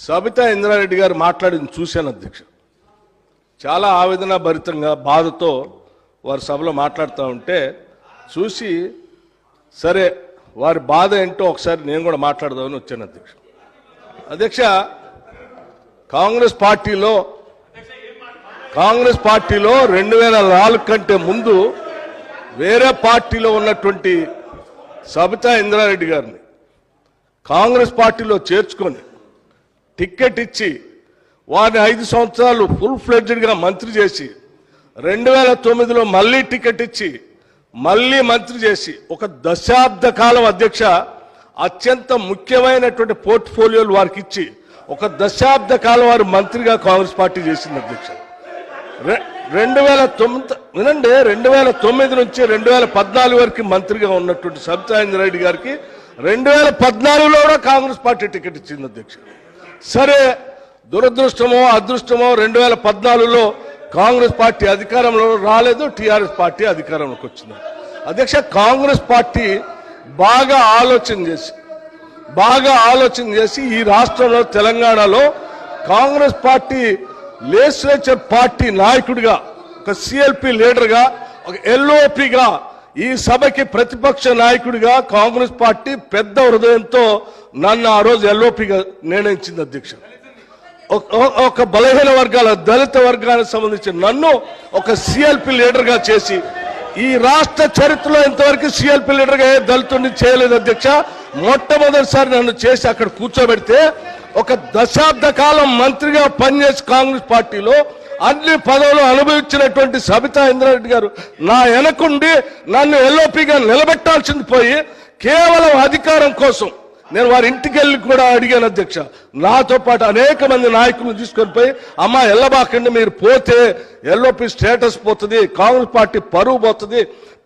సబితా ఇంద్రారెడ్డి గారు మాట్లాడింది చూశాను అధ్యక్ష. చాలా ఆవేదన భరితంగా బాధతో వారి సభలో మాట్లాడుతూ ఉంటే చూసి సరే వారి బాధ ఏంటో ఒకసారి నేను కూడా మాట్లాడదామని వచ్చాను అధ్యక్ష. అధ్యక్ష, కాంగ్రెస్ పార్టీలో 2004 కంటే ముందు వేరే పార్టీలో ఉన్నటువంటి సబితా ఇంద్రారెడ్డి గారిని కాంగ్రెస్ పార్టీలో చేర్చుకొని టికెట్ ఇచ్చి వారిని 5 సంవత్సరాలు ఫుల్ ఫ్లెడ్జ్డ్గా మంత్రి చేసి 2009లో మళ్ళీ టికెట్ ఇచ్చి మళ్ళీ మంత్రి చేసి ఒక దశాబ్ద కాలం అధ్యక్ష అత్యంత ముఖ్యమైనటువంటి పోర్ట్ఫోలియోలు వారికి ఇచ్చి ఒక దశాబ్ద కాలం వారు మంత్రిగా కాంగ్రెస్ పార్టీ చేసింది అధ్యక్ష. 2009 నుంచి 2014 వరకు మంత్రిగా ఉన్నటువంటి సబితా ఇంద్రారెడ్డి గారికి 2014లో కూడా కాంగ్రెస్ పార్టీ టికెట్ ఇచ్చింది అధ్యక్ష. సరే, దురదృష్టమో అదృష్టమో 2014లో కాంగ్రెస్ పార్టీ అధికారంలో రాలేదు, టీఆర్ఎస్ పార్టీ అధికారంలోకి వచ్చింది అధ్యక్ష. కాంగ్రెస్ పార్టీ బాగా ఆలోచన చేసి ఈ రాష్ట్రంలో తెలంగాణలో కాంగ్రెస్ పార్టీ లెజిస్లేచర్ పార్టీ నాయకుడిగా, ఒక సిఎల్పి లీడర్గా, ఒక ఎల్ఓపిగా, ఈ సభకి ప్రతిపక్ష నాయకుడిగా కాంగ్రెస్ పార్టీ పెద్ద హృదయంతో నన్ను ఆ రోజు ఎల్ఓపిగా నిర్ణయించింది అధ్యక్ష. ఒక బలహీన వర్గాల దళిత వర్గానికి సంబంధించిన నన్ను ఒక సిఎల్పి లీడర్గా చేసి ఈ రాష్ట్ర చరిత్రలో ఇంతవరకు సిఎల్పి లీడర్గా ఏ దళితుడిని చేయలేదు అధ్యక్ష. మొట్టమొదటిసారి నన్ను చేసి అక్కడ కూర్చోబెడితే ఒక దశాబ్ద కాలం మంత్రిగా పనిచేసి కాంగ్రెస్ పార్టీలో అన్ని పదవులు అనుభవించినటువంటి సబితా ఇంద్రారెడ్డి గారు నా వెనకుండి నన్ను ఎల్ఓపిగా నిలబెట్టాల్సింది పోయి కేవలం అధికారం కోసం నేను వారి ఇంటికి వెళ్ళి కూడా అడిగాను అధ్యక్ష. నాతో పాటు అనేక మంది నాయకులను తీసుకొని పోయి అమ్మ ఎల్లబాకండి, మీరు పోతే ఎల్ఓపి స్టేటస్ పోతుంది, కాంగ్రెస్ పార్టీ పరువు పోతుంది,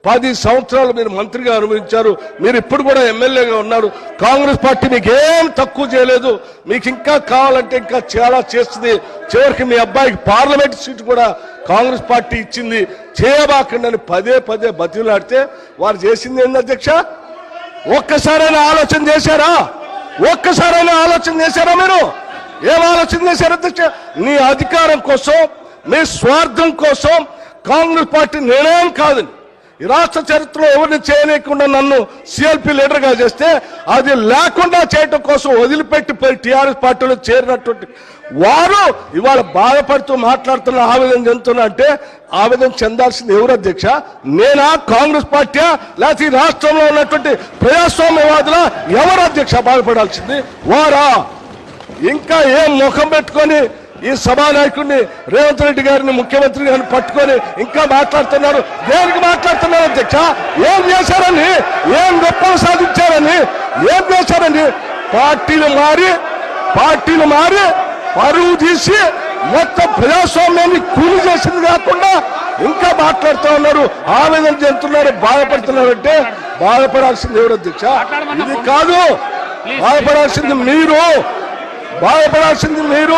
10 సంవత్సరాలు మీరు మంత్రిగా అనుభవించారు, మీరు ఇప్పుడు కూడా ఎమ్మెల్యేగా ఉన్నారు, కాంగ్రెస్ పార్టీ మీకు ఏం తక్కువ చేయలేదు, మీకు ఇంకా కావాలంటే ఇంకా చాలా చేస్తుంది, చివరికి మీ అబ్బాయికి పార్లమెంట్ సీటు కూడా కాంగ్రెస్ పార్టీ ఇచ్చింది, చేయబాకండి అని పదే బతిలాడితే వారు చేసింది ఏంది అధ్యక్ష? ఒక్కసారైనా ఆలోచన చేశారా? మీరు ఏం ఆలోచన చేశారు అధ్యక్ష? నీ అధికారం కోసం, నీ స్వార్థం కోసం కాంగ్రెస్ పార్టీ నిర్ణయం కాదని ఈ రాష్ట్ర చరిత్రలో ఎవరిని చేయలేకుండా నన్ను సిఎల్పి లీడర్గా చేస్తే అది లేకుండా చేయటం కోసం వదిలిపెట్టి పోయి టీఆర్ఎస్ పార్టీలో చేరినటువంటి వారు ఇవాళ బాధపడుతూ మాట్లాడుతున్న, ఆవేదన చెందుతున్నా అంటే ఆవేదన చెందాల్సింది ఎవరు అధ్యక్ష? నేనా, కాంగ్రెస్ పార్టీయా, లేకపోతే ఈ రాష్ట్రంలో ఉన్నటువంటి ప్రజాస్వామ్యవాదుల? ఎవరు అధ్యక్ష బాధపడాల్సింది? వారా? ఇంకా ఏం ముఖం పెట్టుకొని ఈ సభానాయకుడిని రేవంత్ రెడ్డి గారిని, ముఖ్యమంత్రి గారిని పట్టుకొని ఇంకా మాట్లాడుతున్నారు? దేనికి మాట్లాడుతున్నారు అధ్యక్ష? ఏం చేశారని, ఏం గొప్పలు సాధించారని, ఏం చేశారని? పార్టీలు మారి పరువు తీసి మొత్తం ప్రజాస్వామ్యాన్ని కూలి చేసింది కాకుండా ఇంకా మాట్లాడుతూ ఉన్నారు, ఆవేదన చెందుతున్నారు, బాధపడుతున్నారంటే బాధపడాల్సింది ఎవరు అధ్యక్ష? ఇది కాదు, బాధపడాల్సింది మీరు.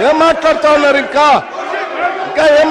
ఏం మాట్లాడుతూ ఉన్నారు? ఇంకా ఏం